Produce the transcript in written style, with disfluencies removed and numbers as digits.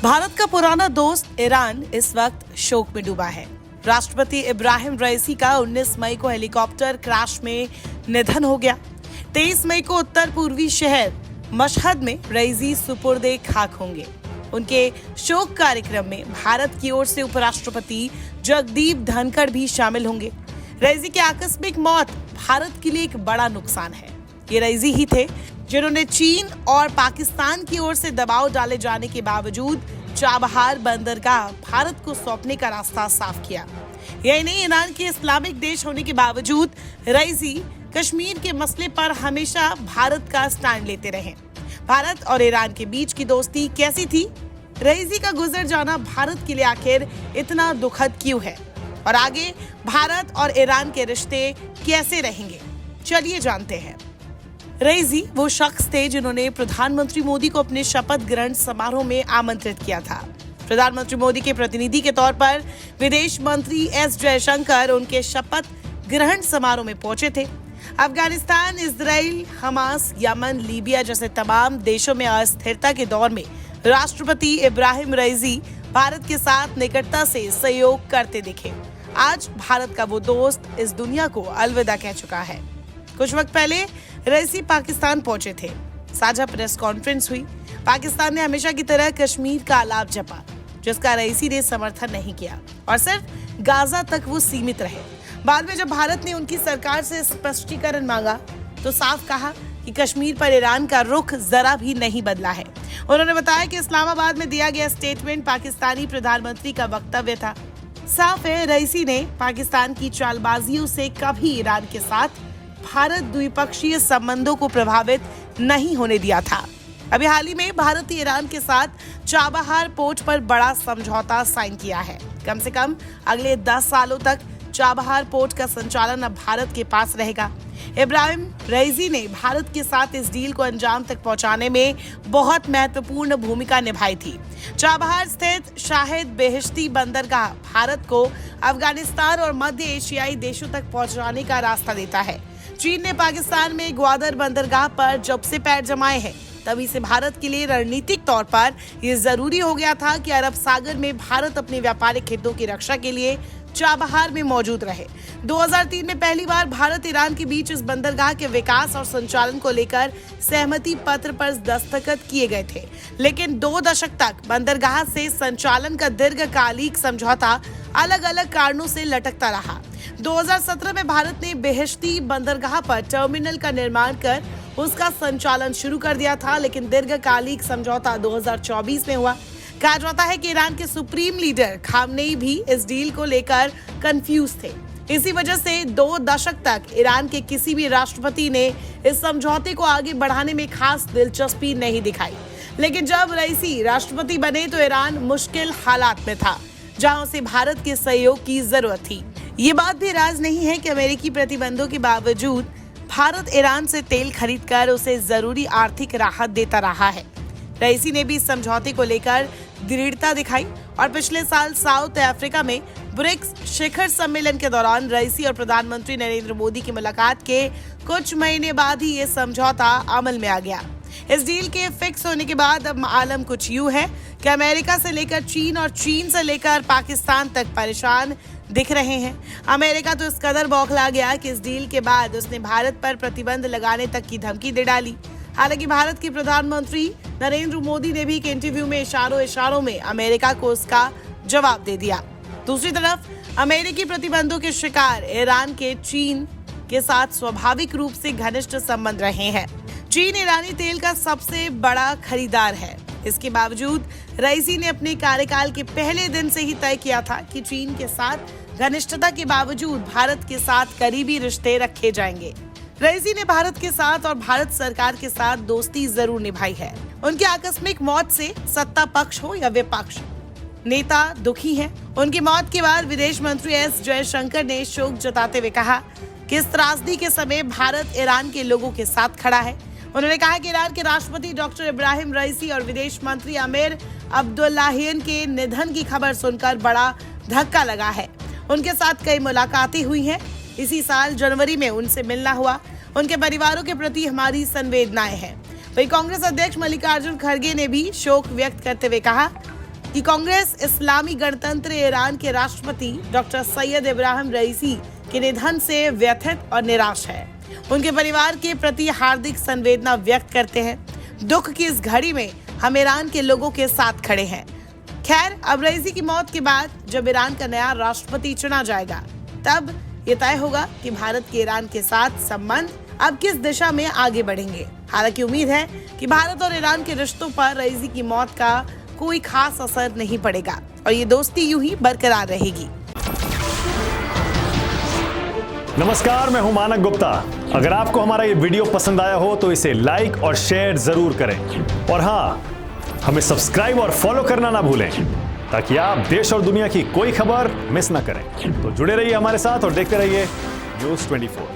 भारत का पुराना दोस्त ईरान इस वक्त शोक में डूबा है। राष्ट्रपति इब्राहिम रईसी का 19 मई को हेलीकॉप्टर क्रैश में निधन हो गया। 23 मई को उत्तर पूर्वी शहर मशहद में रईसी सुपुर्दे खाक होंगे। उनके शोक कार्यक्रम में भारत की ओर से उपराष्ट्रपति जगदीप धनखड़ भी शामिल होंगे। रईसी की आकस्मिक मौत भारत के लिए एक बड़ा नुकसान है। ये रईसी ही थे जिन्होंने चीन और पाकिस्तान की ओर से दबाव डाले जाने के बावजूद चाबहार बंदरगाह भारत को सौंपने का रास्ता साफ किया। यही नहीं, ईरान के इस्लामिक देश होने के बावजूद रईसी कश्मीर के मसले पर हमेशा भारत का स्टैंड लेते रहे। भारत और ईरान के बीच की दोस्ती कैसी थी? रईसी का गुजर जाना भारत के लिए आखिर इतना दुखद क्यों है? और आगे भारत और ईरान के रिश्ते कैसे रहेंगे? चलिए जानते हैं। रईसी वो शख्स थे जिन्होंने प्रधानमंत्री मोदी को अपने शपथ ग्रहण समारोह में आमंत्रित किया था। प्रधानमंत्री मोदी के प्रतिनिधि के तौर पर विदेश मंत्री एस जयशंकर उनके शपथ ग्रहण समारोह में पहुंचे थे। Afghanistan, Israel, Hamas, Yemen, Libya जैसे तमाम देशों में अस्थिरता के दौर में राष्ट्रपति इब्राहिम रईसी भारत के साथ निकटता से सहयोग करते दिखे। आज भारत का वो दोस्त इस दुनिया को अलविदा कह चुका है। कुछ वक्त पहले रईसी पाकिस्तान पहुंचे थे। साझा प्रेस कॉन्फ्रेंस हुई। पाकिस्तान ने हमेशा की तरह कश्मीर का आलाप जपा, जिसका रईसी ने समर्थन नहीं किया और सिर्फ गाजा तक वो सीमित रहे। बाद में जब भारत ने उनकी सरकार से स्पष्टीकरण मांगा तो साफ कहा कि कश्मीर पर ईरान का रुख जरा भी नहीं बदला है। उन्होंने बताया कि इस्लामाबाद में दिया गया स्टेटमेंट पाकिस्तानी प्रधानमंत्री का वक्तव्य था। साफ है, रईसी ने पाकिस्तान की चालबाजियों से कभी ईरान के साथ भारत द्विपक्षीय संबंधों को प्रभावित नहीं होने दिया था। अभी हाल ही में भारत ने ईरान के साथ चाबहार पोर्ट पर बड़ा समझौता साइन किया है। कम से कम अगले 10 सालों तक चाबहार पोर्ट का संचालन अब भारत के पास रहेगा। इब्राहिम रईसी ने भारत के साथ इस डील को अंजाम तक पहुंचाने में बहुत महत्वपूर्ण भूमिका निभाई थी। चाबहार स्थित शाहिद बेहिश्ती बंदरगाह भारत को अफगानिस्तान और मध्य एशियाई देशों तक पहुंचाने का रास्ता देता है। चीन ने पाकिस्तान में ग्वादर बंदरगाह पर जब से पैर जमाए हैं, तभी से भारत के लिए रणनीतिक तौर पर यह जरूरी हो गया था कि अरब सागर में भारत अपने व्यापारिक हितों की रक्षा के लिए चाबहार में मौजूद रहे। 2003 में पहली बार भारत ईरान के बीच इस बंदरगाह के विकास और संचालन को लेकर सहमति पत्र पर दस्तखत किए गए थे, लेकिन 2 दशक तक बंदरगाह से संचालन का दीर्घकालिक समझौता अलग अलग कारणों से लटकता रहा। 2017 में भारत ने बेहिश्ती बंदरगाह पर टर्मिनल का निर्माण कर उसका संचालन शुरू कर दिया था, लेकिन दीर्घकालिक समझौता 2024 में हुआ। कहा जाता है कि ईरान के सुप्रीम लीडर खामनेई भी इस डील को लेकर कंफ्यूज थे। इसी वजह से 2 दशक तक ईरान के किसी भी राष्ट्रपति ने इस समझौते को आगे बढ़ाने में खास दिलचस्पी नहीं दिखाई। लेकिन जब रईसी राष्ट्रपति बने तो ईरान मुश्किल हालात में था, जहां उसे भारत के सहयोग की जरूरत थी। ये बात भी राज नहीं है कि अमेरिकी प्रतिबंधों के बावजूद भारत ईरान से तेल खरीदकर उसे जरूरी आर्थिक राहत देता रहा है। रईसी ने भी इस समझौते को लेकर दृढ़ता दिखाई और पिछले साल साउथ अफ्रीका में ब्रिक्स शिखर सम्मेलन के दौरान रईसी और प्रधानमंत्री नरेंद्र मोदी की मुलाकात के कुछ महीने बाद ही ये समझौता अमल में आ गया। इस डील के फिक्स होने के बाद अब आलम कुछ यूं है कि अमेरिका से लेकर चीन और चीन से लेकर पाकिस्तान तक परेशान दिख रहे हैं। अमेरिका तो इस कदर बौखला गया कि इस डील के बाद उसने भारत पर प्रतिबंध लगाने तक की धमकी दे डाली। हालांकि भारत के प्रधानमंत्री नरेंद्र मोदी ने भी एक इंटरव्यू में इशारों में अमेरिका को उसका जवाब दे दिया। दूसरी तरफ अमेरिकी प्रतिबंधों के शिकार ईरान के चीन के साथ स्वाभाविक रूप से घनिष्ठ संबंध रहे हैं। चीन ईरानी तेल का सबसे बड़ा खरीदार है। इसके बावजूद रईसी ने अपने कार्यकाल के पहले दिन से ही तय किया था कि चीन के साथ घनिष्ठता के बावजूद भारत के साथ करीबी रिश्ते रखे जाएंगे। रईसी ने भारत के साथ और भारत सरकार के साथ दोस्ती जरूर निभाई है। उनकी आकस्मिक मौत से सत्ता पक्ष हो या विपक्ष, नेता दुखी हैं। उनकी मौत के बाद विदेश मंत्री एस जयशंकर ने शोक जताते हुए कहा कि इस त्रासदी के समय भारत ईरान के लोगों के साथ खड़ा है। उन्होंने कहा कि ईरान के राष्ट्रपति डॉक्टर इब्राहिम रईसी और विदेश मंत्री अमीर अब्दुल्लाहियन के निधन की खबर सुनकर बड़ा धक्का लगा है। उनके साथ कई मुलाकातें हुई हैं। इसी साल जनवरी में उनसे मिलना हुआ। उनके परिवारों के प्रति हमारी संवेदनाएं हैं। वहीं कांग्रेस अध्यक्ष मल्लिकार्जुन खड़गे ने भी शोक व्यक्त करते हुए कहा कि कांग्रेस इस्लामी गणतंत्र ईरान के राष्ट्रपति डॉक्टर सैयद इब्राहिम रईसी के निधन से व्यथित और निराश है। उनके परिवार के प्रति हार्दिक संवेदना व्यक्त करते हैं। दुख की इस घड़ी में हम ईरान के लोगों के साथ खड़े हैं। खैर, अब रईसी की मौत के बाद जब ईरान का नया राष्ट्रपति चुना जाएगा, तब ये तय होगा कि भारत के ईरान के साथ संबंध अब किस दिशा में आगे बढ़ेंगे। हालांकि उम्मीद है कि भारत और ईरान के रिश्तों पर रईसी की मौत का कोई खास असर नहीं पड़ेगा और ये दोस्ती यूं ही बरकरार रहेगी। नमस्कार, मैं हूं मानक गुप्ता। अगर आपको हमारा ये वीडियो पसंद आया हो तो इसे लाइक और शेयर जरूर करें और हाँ, हमें सब्सक्राइब और फॉलो करना ना भूलें ताकि आप देश और दुनिया की कोई खबर मिस ना करें। तो जुड़े रहिए हमारे साथ और देखते रहिए न्यूज़ 24।